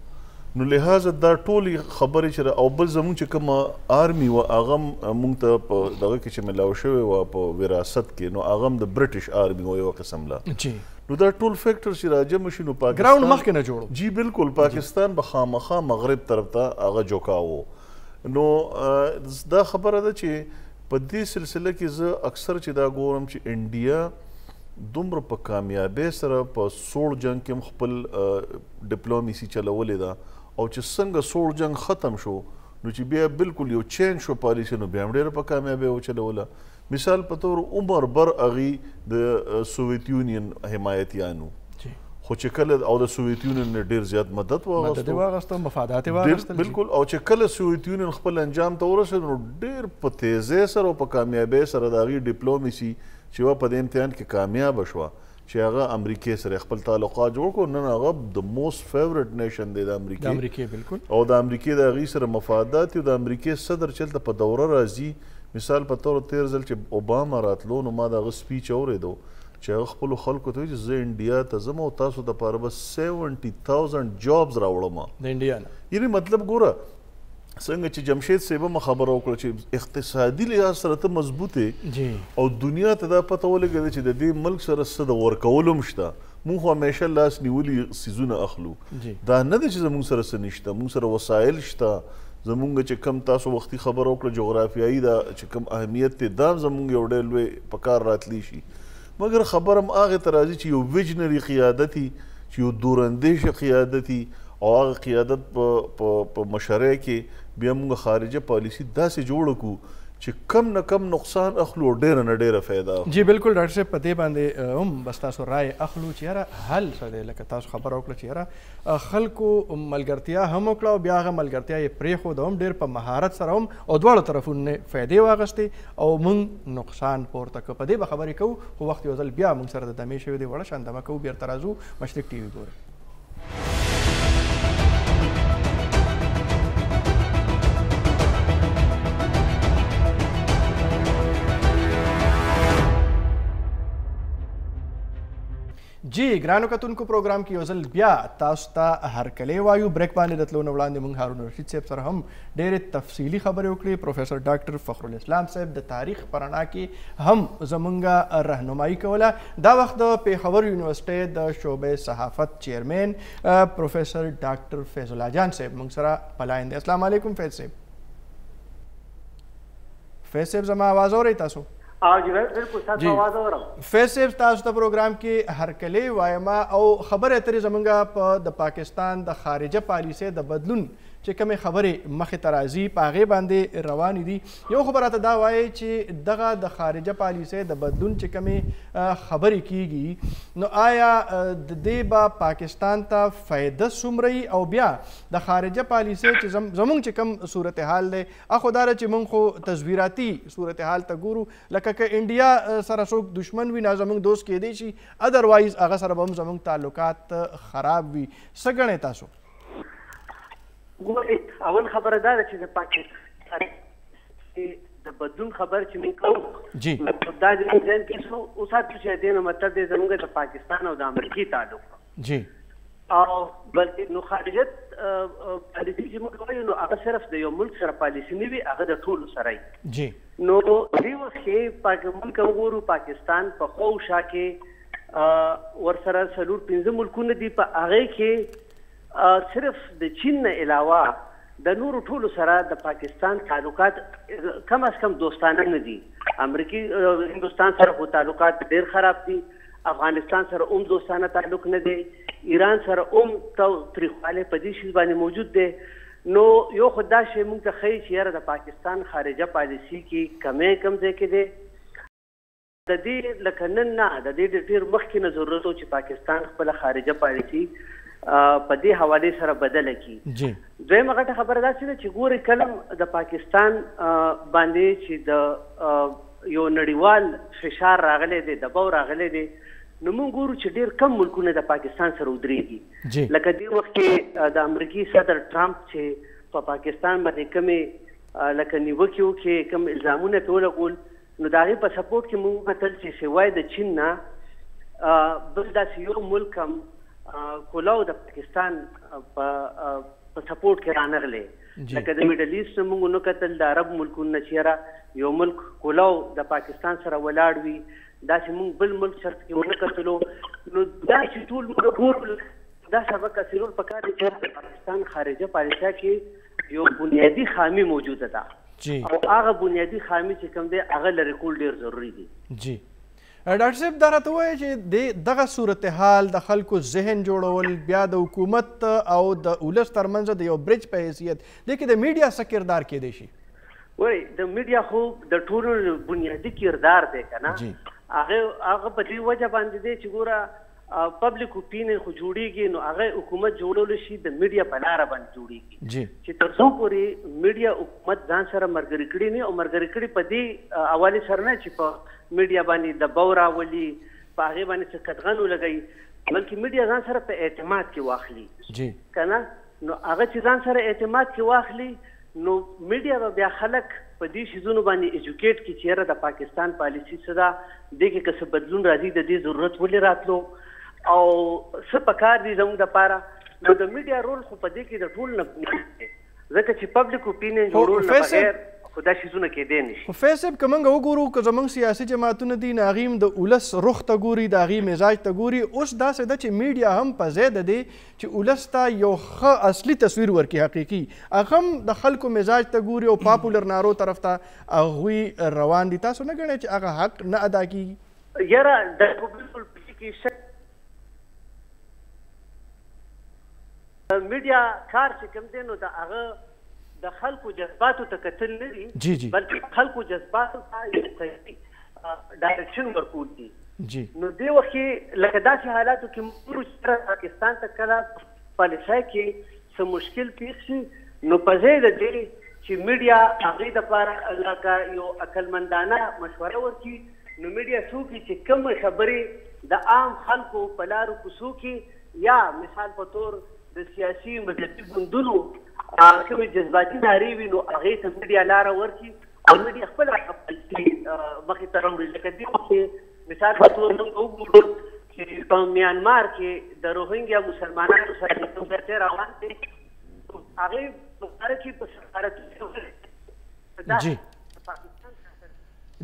نو لحاظه دا ټولې خبرې چې او بل زموږ چې کومه آرمي وه هغه موږ ته په دغه کې چې ملاو شوې وه په وراثت کې نو هغه هم د برټش آرمي وه یوه قسم له جی نو دا ټول فیکټر چې راجمع شي نو پاکستان ګراوند مخکې نه جوړو جی بالکل پاکستان به خامخا مغرب طرف ته هغه جوکاوه نو دا خبره ده چې په دې سلسله کې زه اکثر چې دا ګورم چې انډیا دومره په کامیابۍ سره په سوړ جنګ کې هم خپل ډیپلوماسي چلولې ده او چې څنګه سوړ جنګ ختم شو نو چې بیا بالکل یو چینج شو پالیسي نو بیا هم ډېره په کامیابۍ وچلوله مثال په طور عمر بر هغې د سوویت یونین حمایتیانو خو چې کله او د سوویت یونین نه ډېر زیات مدد واغسته مفادات یې واغستل بالکل او چې کله سوویت یونین خپل انجام ته ورسېد نو ډېر په تیزۍ سره او په کامیابۍ سره د هغې ډیپلوماسي چې وه په دې امتحان کې کامیابه شوه چې هغه امریکای سره خپل تعلقات جوړ کړو نن هغه د موست فیورټ نیشن دی د امریکای بالکل او د امریکای د هغې سره مفادات او د امریکای صدر چې هلته په دوره راځي مثال په طور تیر ځل چې اوباما راتلو نو ما د هغه سپیچ اورېدو چې هغه خپلو خلکو ته وایي چې زه انډیا ته ځم او تاسو دپاره به 70,000 جابز راوړم د انډیا نه یعنې مطلب ګوره څنګه چې جمشید صاحب هم خبره وکړه چې اقتصادي لحاظ سره ته مضبوط او دنیا ته دا پته ولګېده چې د دې ملک سره څه د ورکولو هم شته مونږ خو همیشه لاس نیولي څیزونه اخلو دا نه ده چې زموږ سره څه نشته مونږ سره وسایل شته زمونږ چې کم تاسو وختي خبره وکړه جغرافیایي دا چې کم اهمیت دی دا هم زمونږ یو ډېر لوی په کار راتلی شي مګر خبره هم هغې ته راځي چې یو ویژنري قیادت چې یو دوراندیشه قیادت او هغه قیادت په مشرۍ کې بیا موږ خارجه پالیسي داسې جوړه کړو چې کم نه کم نقصان اخلو او ډېره نه ډېره فایده جی بالکل ډاکټر صاحب په دې باندې هم بس تاسو رائے اخلو چې یاره حل څه دی لکه تاسو خبره وکړه چې یاره خلکو ملګرتیا هم وکړه او بیا هغه ملګرتیا یې پرېښوده هم ډېر په مهارت سره هم او دواړو طرفونو نه فایدې واخیستې او موږ نقصان پورته کړو په دې به خبرې کوو خو وخت یو ځل بیا موږ سره د دمې شوی دی وړه شان دمه کوو بیرته راځو مشرق ټي وي ګورئ جی ګرانو کتونکو پروګرام کې یو ځل بیا تاسو ته هرکلی وایو. بریک باندې د تلو نه وړاندې موږ هارون رشید صاحب سره هم ډېرې تفصیلي خبرې وکړې. پروفیسر ډاکټر فخرالاسلام صاحب د تاریخ په رڼا کې هم زموږ رهنمایي کوله. دا وخت د پیښور یونیورسټۍ د شعبې صحافت چیرمین پروفیسر ډاکټر فیض الله جان صاحب موږ سره په لاین دی. السلام علیکم فیض صاحب. فیض صاحب زما آواز اورئ تاسو؟ فیض صاحب تاسو ته پروګرام کې هرکلی وایم او خبرې اترې زموږ په د پاکستان د خارجه پالیسۍ د بدلون چې کومې خبرې مخې ته راځي په هغې باندې روانې دي. یو خبره ته دا وایي چې دغه د خارجه پالیسۍ د بدلون چې کومې خبرې کیږي نو آیا د دې به پاکستان ته فایده څومره او بیا د خارجه پالیسۍ چې زموږ چې کوم صورتحال دی اخو دا چې موږ خو تصویراتي صورتحال ته ګورو لکه که انډیا سره څوک دشمن وي نه زموږ دوست کیدی شي ادروایز هغه سره به هم زموږ تعلقات خراب وي. څه ګڼئ تاسو؟ اول خبره دا ده چې د پاکستان د بدلون خبر چې موږ کوو دا د موږ ذهن کې وساتو چې دې نه مطلب دی زموږ د پاکستان او د امریکې تعلق جی او بلکې نو خارجیت پالیسي چې موږ وایو نو هغه صرف د یو ملک سره پالیسي نه وي هغه د ټولو سره جی نو دې وخت کې ملک وګورو پاکستان په خو شا کې ورسره څلور پنځه ملکونه دي په هغې کې صرف د چین نه علاوه د نورو ټولو سره د پاکستان تعلقات کم از کم دوستانه نه دي. امریکې هندوستان سره خو تعلقات ډېر خراب دي. افغانستان سره هم دوستانه تعلق نه دی. ایران سره هم تریخوالی په دې شي باندې موجود دی. نو یو خو دا شی موږ ته ښیي چې یاره د پاکستان خارجه پالیسي کې کمی کم ځای کې دی. د دې لکه نن نه د دې ډېر مخکې نه ضرورت و چې پاکستان خپله خارجه پالیسي په دې حوالې سره بدله کړي. دویمه غټه خبره داسې ده چې ګورې کله د پاکستان باندې چې د یو نړیوال فشار راغلی دی دباو راغلی دی نو موږ ګورو چې ډېر کم ملکونه د پاکستان سره ودرېږي. لکه دې وخت کې د امریکي صدر ټرمپ چې په پاکستان باندې کومې لکه نیوکې وکړې کوم الزامونه پرې ولګول نو د هغې په سپورټ کې موږ وکتل چې سوای د چین نه بل داسې یو ملک هم کولاو د پاکستان په سپورټ کې رانغلی. لکه د میډل ایسټ نه موږ ونه کتل د عرب ملکونو نه چېرې یو ملک کولاو د پاکستان سره ولاړ وي داسې موږ بل ملک شرط کې ونه کتلو. نو دا چې ټول موږ ګورو دا سبق اصیلول پکار دی چې د پاکستان خارجه پالیسۍ کې یو بنیادي خامي موجوده ده او هغه بنیادي خامي چې کوم دی هغه لرې کول ډېر ضروري دي. جی ډاکټر صاحب دا راته ووایه چې دغه صورتحال د خلکو ذهن جوړول بیا د حکومت او د ولس ترمنځ د یو برج په حیثیت دې کې د میډیا څه کردار کیدی شي؟ وایي د میډیا خو د ټولو بنیادي کردار دی که نه هغه په دې وجه باندې دی چې ګوره پبلک اوپینین خو جوړیږي نو هغه حکومت جوړولی شي د میډیا په لاره باندې جوړیږي چې تر څو پورې میډیا حکومت ځان سره ملګري کړي نه او ملګري کړي په دې حوالې سره نه چې په میډیا باندې دباو راولي په هغې باندې څه قدغن ولګوي بلکې میډیا ځان سره په اعتماد کې واخلي که نه نو هغه چې ځان سره اعتماد کې واخلي نو میډیا به بیا خلک په دې شیزونو باندې ایجوکیټ کړي چې یاره د پاکستان پالیسي څه ده دې کې که څه بدلون راځي د دې ضرورت ولې راتلو او څه پکار دي زموږ دپاره نو د میډیا رول خو په دې کې د ټول نه دی ځکه چې پبلک اوپینین جوړول نه بغیر خو دا شیزونه کېدی نه شي. فیض صاحب که موږ وګورو که زموږ سیاسي جماعتونه دي نو هغې هم د ولس رخ ته ګوري د هغې مزاج ته ګوري. اوس داسې ده چې میډیا هم په ځای د دی چې ولس ته یو ښه اصلي تصویر ورکړي حقیقي هغه هم د خلکو مزاج ته ګوري او پاپولر نارو طرف ته هغوی روان دي. تاسو نه ګڼئ چې هغه حق نه ادا کېږي؟ یاره دا خو بلکل په دې کې شک میډیا کار چې کوم دی نو د هغه د خلکو جذباتو ته کتل نه دي بلکې خلکو جذباتو ته یو صحیح ډایرکشن ورکول دي. نو دې وخت کې لکه داسې حالاتو کې موږ چې پاکستان ته کله پالیسۍ کې څه مشکل پېښ شي نو په ځای د دې چې میډیا هغې دپاره لکه یو عقلمندانه مشوره ورکړي نو میډیا څوک چې کومې خبرې د عام خلکو په لارو کوڅو کې یا مثال په طور د سیاسي مذهبي ګوندونو کومې جذباتي نارې وي نو هغې ته میډیا لاره ورکړي او میډیا خپله مخې ته راوړي. لکه دې وخت مثال په طور موږ وګورو چې په میانمار کې د روهینګیا مسلمانانو سره د کوم ځای روان دي هغه په سره کې په سفارت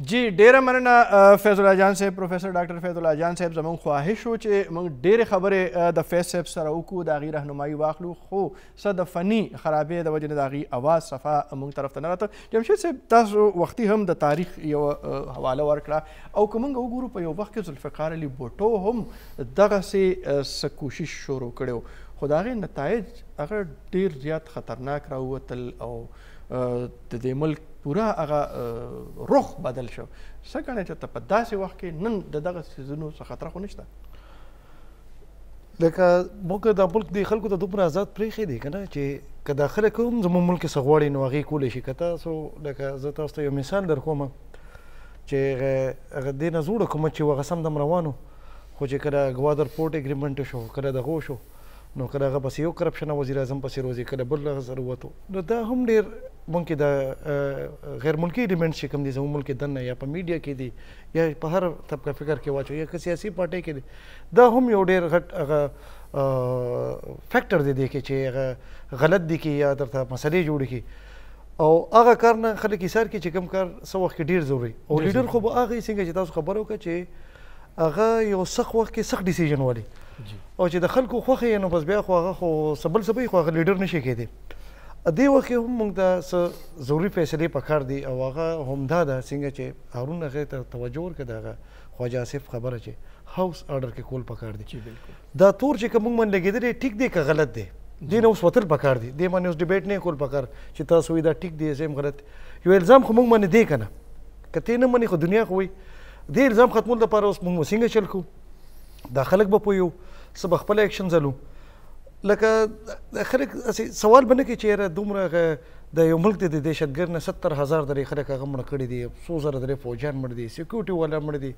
جی ډیره مننه فیض الله جان صاحب پروفیسر ډاکټر فیض الله جان صاحب زموږ خواهش و چې موږ ډیرې خبرې د فیض صاحب سره وکړو د هغې رهنمایي واخلو خو څه د فني خرابې د وجې نه د هغې اواز صفا موږ طرف ته نه راته جمشید صاحب تاسو وختي هم د تاریخ یوه حواله ورکړه او که موږ وګورو په یو وخت کې ذوالفقار علي بوټو هم دغسې څه کوشش شروع کړی خو د هغې نتایج هغه ډیر زیات خطرناک راووتل او د دې ملک پوره هغه رخ بدل شو څه ګڼئ چې ته په داسې وخت کې نن د دغه څیزونو څه خطره خو نشته لکه موږ دا ملک د خلکو ته دومره آزاد پرېښی دی که نه چې که دا خلک هم زموږ ملک کې څه غواړي نو هغې کولی شي که تاسو لکه زه تاسو ته یو مثال در کوم چې هغه دې نه زوړ حکومت چې و هغه سم دم روان و خو چې کله ګوادر پورټ اګریمنټ شو کله دغو شو نو کله هغه پسې یو کرپشن وزیر اعظم پسې روزي کله بل هغه سره ووتو نو دا هم ډېر ممکن د غیر ملکي ایلیمنټس چې کوم دي زموږ ملک کې دننه یا په میډیا کې دي یا په هر طبقه فکر کې واچو یا که سیاسي پارټۍ کې دي دا هم یو ډېر غټ هغه فیکټر دی کې چې هغه غلط دي کې یا درته مسلې جوړې کړي او هغه کار نه خلک ایثار کړي چې کوم کار څه وخت کې ډېر ضروري او لیډر خو به هغه څنګه چې تاسو خبره وکړه چې هغه یو سخت وخت کې سخت ډیسیژن والي او چې د خلکو خوښه یې نو بس بیا خو هغه خو سبل سبی خو هغه لیډر نشي کېدی دې وخت کې هم موږ ته څه ضروري فیصلې پکار دي او هغه همدا ده څنګه چې هارون هغې ته توجه ورکړه د هغه خواجه آصف خبره چې هاوس آرډر کې کول پکار دي دا تور چې که موږ من لګېدلی ټیک دی که غلط دی دې نه اوس وتل پکار دي دې باندې اوس ډیبیټ نه کول پکار چې تاسو وایي دا ټیک دی زه هم غلط یو الزام خو موږ باندې دی که نه که ته نه منې خو دنیا خو وایي دې الزام ختمولو لپاره اوس موږ څنګه چل کوو دا خلک به پوهیو څه به خپل اکشن ځلو لکه خلک سوال به نه کوي چې یاره دومره د یو ملک دی د دهشتګرد نه 70,000 درې خلک هغه مړه کړي دي 100,000 درې فوجیان مړه دي سیکورټي والا مړه دي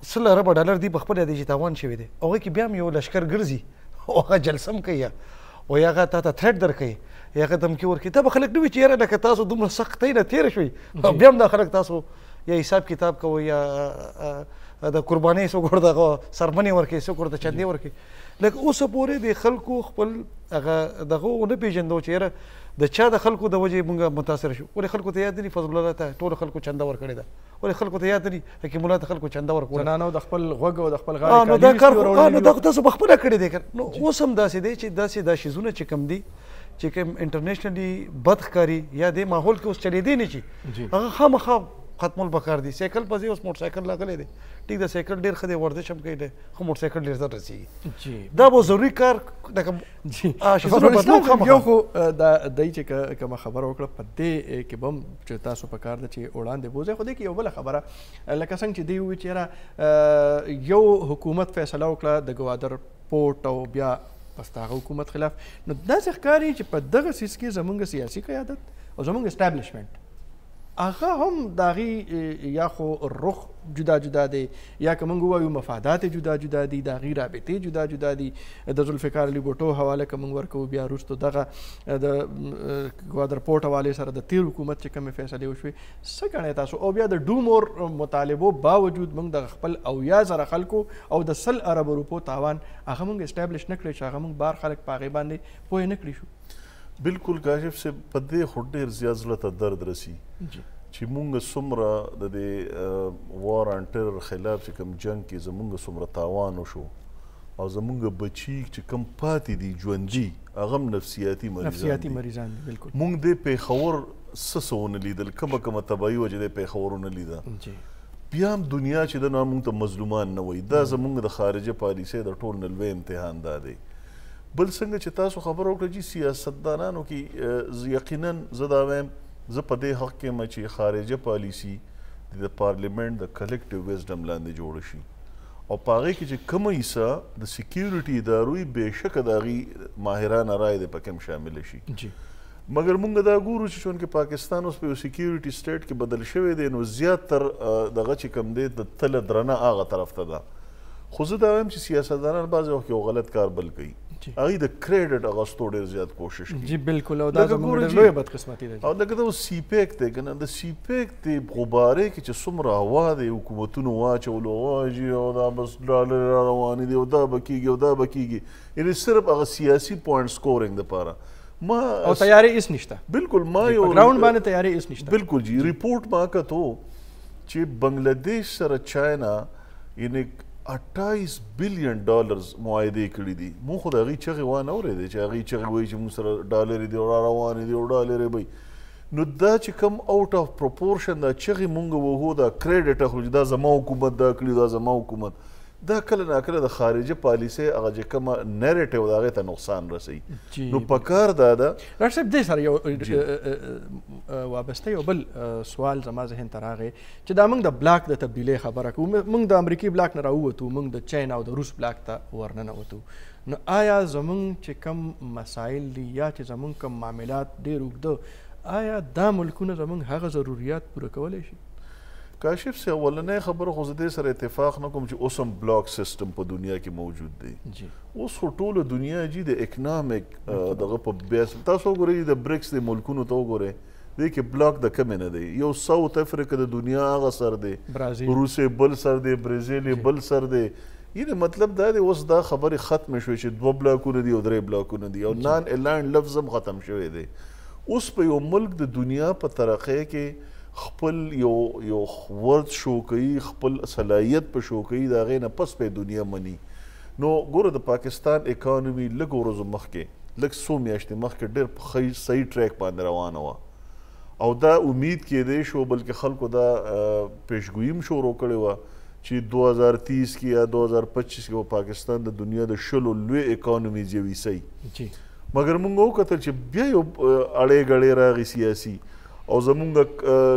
100 اربه ډالر دي په خپل دی چې تاوان شوي دي هغوی کې بیا هم یو لشکر ګرځي او هغه جلسه هم کوي او یا هغه تا ته تھریټ درکوي یا هغه دمکي ورکوي دا به خلک نه وي چې یاره لکه تاسو دومره سختۍ نه تېره شوئ او بیا هم دا خلک تاسو یا حساب کتاب کوئ یا د قربانۍ څوک ورته دغه سرمنې ورکوي څوک ورته چندې ورکوي لکه اوسه پورې د خلکو خپل هغه دغه ونه پېژندو چې یاره د چا د خلکو د وجې موږ متاثر شو ولې خلکو ته یاد نه دي فضل الله ته ټولو خلکو چنده ورکړې ده ولې خلکو ته یاد نه دي حکیم الله ته خلکو چنده ورکوله زنانو د خپل غوږ او د خپل غاړې نو دا کار نو دا خو تاسو پخپله کړی دی نو اوس هم داسې دی چې داسې دا شیزونه چې کوم دي چې کوم انټرنیشنلي بد ښکاري یا دې ماحول کې اوس چلېدی نه شي هغه خامخا ختمول پکار دي سایکل پسې اوس موټر سایکل راغلی دی ټیک ده سایکل ډېر ښه دی ورزش هم کوي خو موټر سایکل ډېر زر رسېږي دا به ضروري کار لکه یو خو دی چې کومه خبره وکړه په دې کې به هم چې تاسو پکار ده چې وړاندې بوځئ خو دې کې یو بله خبره لکه څنګه چې دی ووایي چې یاره یو حکومت فیصله وکړه د ګوادر پورټ او بیا پس د هغه حکومت خلاف نو داسې ښکاري چې په دغه څیز کې زموږ سیاسي قیادت او زموږ اسټابلیشمنټ هغه هم د هغې یا خو رخ جدا جدا دی یا که موږ ووایو مفادات جدا جدا دي د هغې رابطې جدا جدا دي د ذوالفقار علي بوټو حواله که موږ ورکوو بیا وروستو دغه د ګوادر پورټ حوالې سره د تیر حکومت چې کومې فیصلې وشوې څه ګڼئ تاسو او بیا د ډومور مطالبو باوجود موږ د خپل 80,000 خلکو او د 100 ارب روپو تاوان هغه موږ اسټابلیش نه کړی چې هغه موږ بار خلک په هغې باندې پوه نه کړي شو بالکل کاشف صاحب په دې خو ډېر زیات زړه ته درد رسي چې مونږ څومره د دې وار ان ټیرر خلاف چې کوم جنګ کې زمونږ څومره تاوان وشو او زمونږ بچي چې کوم پاتې دي ژوندي هغه هم نفسیاتي مریضان دي بالکل مونږ د پېښور څه ونه لیدل کومه تباهي وه چې د پېښور ونه لیده بیا هم دنیا چې ده نو مونږ ته مظلومان نه وایي دا زمونږ د خارجه پالیسۍ د ټول نه لوی امتحان دا دی بل څنګه چې تاسو خبره وکړه چې سیاستدانانو کې یقینا زه دا وایم زه په دې حق کې یم چې خارجه پالیسي د پارلیمنټ د کلیکټیو وزډم لاندې جوړه شي او په هغې کې چې کومه حصه د سیکیورټي ادارو وي بېشکه د هغې ماهرانه رایې د پکې هم شامله شي مګر موږ دا ګورو چې چونکې پاکستان اوس په یو سیکیورټي سټیټ کې بدل شوی دی نو زیات تر دغه چې کوم دی د تله درنه هغه طرف ته ده خو زه دا وایم چې سیاستدانان بعضې وخت یو غلط کار بل کوي هغوی د کریډټ اخیستو ډېر زیات کوشش کوي. جی بالکل، او دا زموږ ډېر لویه بدقسمتي ده. او لکه د سی پیک دی که نه، د سی پیک د غبارې کې چې څومره هوا دی حکومتونو واچولو، واجي او دا بس ډالر را روانې دي او دا به کېږي او دا به کېږي، یعنې صرف هغه سیاسي پوینټ سکورینګ دپاره ما او تیاری هېڅ نشته. بالکل ما یو ګراوند باندې تیاری هېڅ نشته. بالکل جی ریپورټ ما کتو چې بنگلادیش سره چاینا یعنې 28 بلین ډالرز معاهدې کړي دي. مونږ خو د هغوی چغې وانه اورېدې چې هغوی چغې وایي چې مونږ سره ډالرې دي او را روانې دي او ډالرې به وي. نو دا چې کوم آوټ آف پروپورشن دا چغې مونږ وهو، دا کریډټ اخلو چې دا زما حکومت دا کړي، دا زما حکومت، دا کله ناکله د خارجه پالیسۍ هغه چې کومه نیریټیو د هغې ته نقصان رسوي. نو پکار دا ده. ډاکټر صاحب دې سره یو وابسته یو بل سوال زما ذهن ته راغی چې دا موږ د بلاک د تبدیلۍ خبره کوو، موږ د امریکي بلاک نه راووتو، موږ د چاینا او د روس بلاک ته ورننوتو. نو آیا زموږ چې کوم مسایل دي یا چې زموږ کوم معاملات ډېر اوږده، آیا دا ملکونه زموږ هغه ضروریات پوره کولی شي؟ کاشف صاحب اولنۍ خبره خو زه دې سره اتفاق نه کوم چې اوس هم بلاک سیسټم په دنیا کې موجود دی. اوس خو ټوله دنیا جي د اکنامک دغه په بیس تاسو وګورئ د بریکس د ملکونو ته وګورئ، دې کې بلاک د کمې نه دی. یو ساوت افریقا د دنیا هغه سر دی، روسیې بل سر دی، برازیل بل سر دی. یعنې مطلب دا دی اوس دا خبرې ختمې شوې چې 2 بلاکونه دي او 3 بلاکونه دي او نان الاینډ لفظ هم ختم شوی دی. اوس په یو ملک د دنیا په ترقۍ کې خپل یو ورد شو کوي، خپل صلاحیت په شو کوي، د هغې نه پس په دنیا مني. نو ګوره د پاکستان اکانومي لږ ورځو مخکې، لږ څو میاشتې مخکې ډېر په صحیح ټریک باندې روانه وه او دا امید کېدی شو، بلکې خلکو دا پیشګویي هم شروع کړې وه چې 2030 کې یا 2025 کې به پاکستان د دنیا د 10 لوی اکانومیز یو حصه وي. مګر موږ وکتل چې بیا یو اړې ګړې راغی سیاسي او زمونږ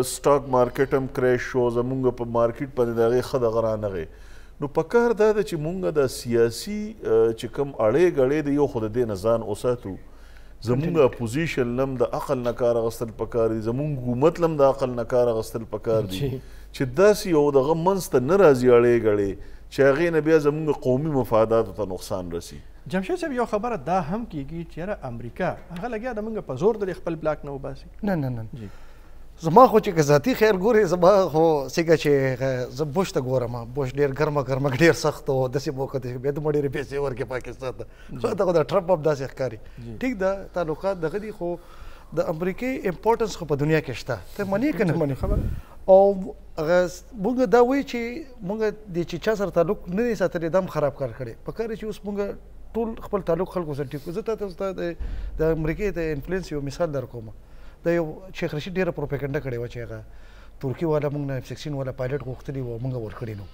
سټاک مارکیټ هم کریش شو، زمونږ په مارکیټ باندې د هغې ښه دغه رانغی. نو پکار دا ده چې مونږ د سیاسي چې کوم اړې ګړې دی یو خو د دې نه ځان وساتو. زمونږ اپوزیشن لم د عقل نه کار اخیستل پکار دي، زمونږ حکومت لم د عقل نه کار اخیستل پکار دي چې داسې یو دغه منځ ته نه راځي اړې ګړې چې هغې نه بیا زمونږ قومي مفاداتو ته نقصان رسي. جمشید صاحب یو خبره دا هم کېږي چې یاره امریکا هغه لګیا د موږ په زور د خپل بلاک نه وباسي. نه زما خو چې که ذاتي خیر ګورې، زما خو څنګه چې زه بوش ته ګورم، بوش ډېر ګرمه ډېر سخت و، داسې موقع ته بیا دومره ډېرې پیسې ورکړې پاکستان ته. خو ته خو د ټرمپ هم داسې ښکاري. ټیک ده تعلقات دغه دي، خو د امریکې امپورټنس خو په دنیا کې شته، ته منې که نه منې خبره. او هغه موږ دا وایو چې موږ د چې چا سره تعلق نه دی ساتلی دا هم خراب کار کړی. پکار دی چې اوس موږ ټول خپل تعلق خلکو سره ټیک کړو. زه تاسو ته د امریکې د انفلوئنس یو مثال در کوم. د یو شیخ رشید ډېره پروپیګنډه کړې وه چې هغه ترکي والا موږ نه F-16 والا پایلټ غوښتلي وو، موږ ورکړي نو.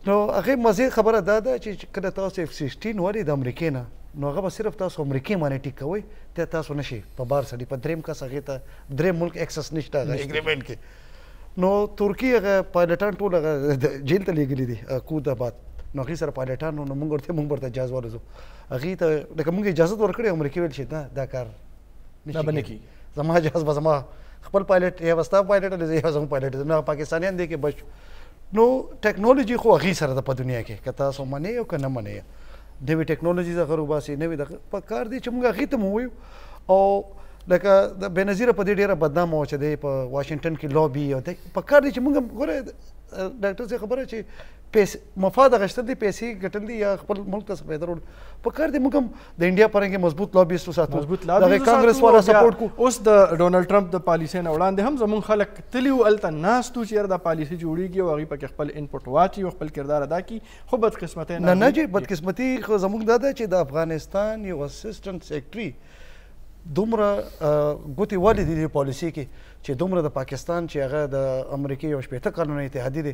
نو هغې مزې خبره دا ده چې کله تاسو F-16 ولې د امریکې نه، نو هغه به صرف تاسو امریکې باندې ټیک کوئ، ته تاسو نشئ په بار سړي په درېیم کس هغې ته درېیم ملک اکسس نشته هغه اګریمنټ کې. نو ترکي هغه پایلټان ټول هغه جیل ته لیږلي دي کود آباد. نو هغې سره پایلټان نو موږ ورته اجازه ورزو، هغې ته لکه موږ اجازت ورکړې، امریکې ویل چې نه دا کار دا به نه کېږي، زما جهاز به زما خپل پایلټ یا به ستا پایلټ دی یا زموږ پایلټ، نه پاکستانیان دی کې بچ. نو ټیکنالوژي خو هغې سره ده په دنیا کې، که تاسو منئ او که نه منئ. نوې ټیکنالوژي څخه روباسي، نوې دغه پکار دی چې موږ هغې ته مو ووایو. او لکه د بېنظیره په دې ډېره بدنامه وه چې دی په واشنګټن کې لابي او دی پکار دی چې موږ ګوره ډاکټر صاحب خبره چې مفاد اخیستل دي، پیسې ګټل دي یا خپل ملک ته څه فایده راوړل. پکار دی موږ هم د انډیا په رنګ مضبوط لابیست وساتو، دغه کانګرس والا سپورټ کو. اوس د ډونالډ ټرمپ د پالیسۍ نه وړاندې هم زموږ خلک تلي وو هلته ناست وو چې یاره دا پالیسي جوړېږي او هغوی پکې خپل انپوټ واچي او خپل کردار ادا کړي. خو بدقسمتۍ نه جی بدقسمتي خو زموږ دا ده چې د افغانستان یو اسسټنټ سیکرټري دومره ګوتې والې دي د پالیسۍ کې چې دومره د پاکستان چې هغه د امریکې یو 80 کلونه اتحادي دی،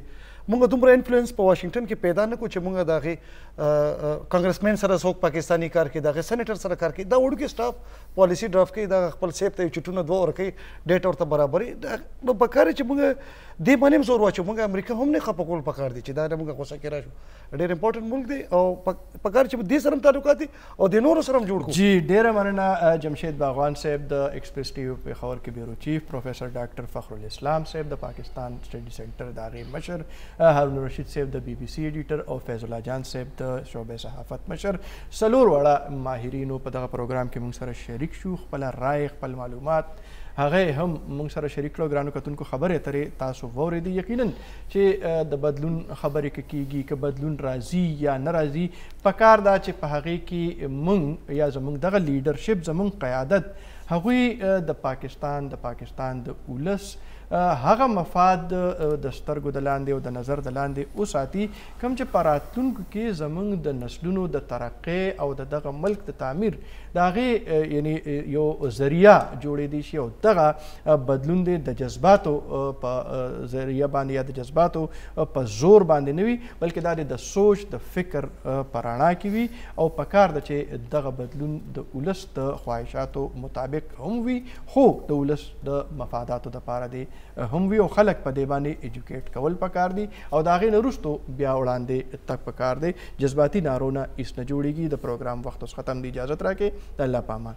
موږ دومره انفلوئنس په واشنګټن کې پیدا نه کړو چې موږ د هغې کانګرسمین سره څوک پاکستاني کار کوي، د هغې سینیټر سره کار کوي، دا وړوکې سټاف پالیسي ډرافټ کوي، دا خپل سیب ته یو چټونه 2 ورکوي، ډیټ ورته برابري. نو پکار چې موږ دې باندې هم زور واچو، موږ امریکا هم نه خفه کول پکار دي چې دا نه موږ غوسه کې راشو. ډېر امپورټنټ ملک دی او پکار چې دې سره هم تعلقات دي او د نورو سره هم جوړ کړو. جی ډېره مننه جمشید باغوان صاحب د ایکسپریس ټي وی پېښور کې بیورو چیف، پروفیسر ډاکټر فخر الاسلام صاحب د پاکستان سټډي سنټر د هغې مشر، هارون رشید صاحب د بی بي سي ایډیټر او فیض الله جان صاحب د شعبې صحافت مشر. څلور واړه ماهرینو په دغه پروګرام کې موږ سره شریک شو، خپله رای خپل معلومات هغه هم موږ سره شریک کړو. ګرانو کتونکو خبرې اترې تاسو واورېدې. یقینا چې د بدلون خبرې که کېږي، که بدلون راځي یا نه راځي، پکار دا چې په هغې کې موږ یا زموږ دغه لیډرشپ، زموږ قیادت، هغوی د پاکستان د ولس هغه مفاد د سترګو د لاندې او د نظر د لاندې وساتي کوم چې په راتلونکو کې زموږ د نسلونو د ترقۍ او د دغه ملک د تعمیر د هغې یعنی یو ذریعه جوړېدی شي. او دغه بدلون دی د جذباتو په ذریعه باندې یا د جذباتو په زور باندې نه وي، بلکې دا د سوچ د فکر په رڼا کې وي. او پکار ده چې دغه بدلون د ولس د خواهشاتو مطابق هم وي، خو د ولس د مفاداتو دپاره دی هم وي، او خلک په دې باندې ایجوکیټ کول پکار دي او د هغې نه وروستو بیا وړاندې تګ پکار دی. جذباتي نارو نه هیڅ نه جوړېږي. د پروګرام وخت اوس ختم دی. اجازت راکړئ. د الله په امان.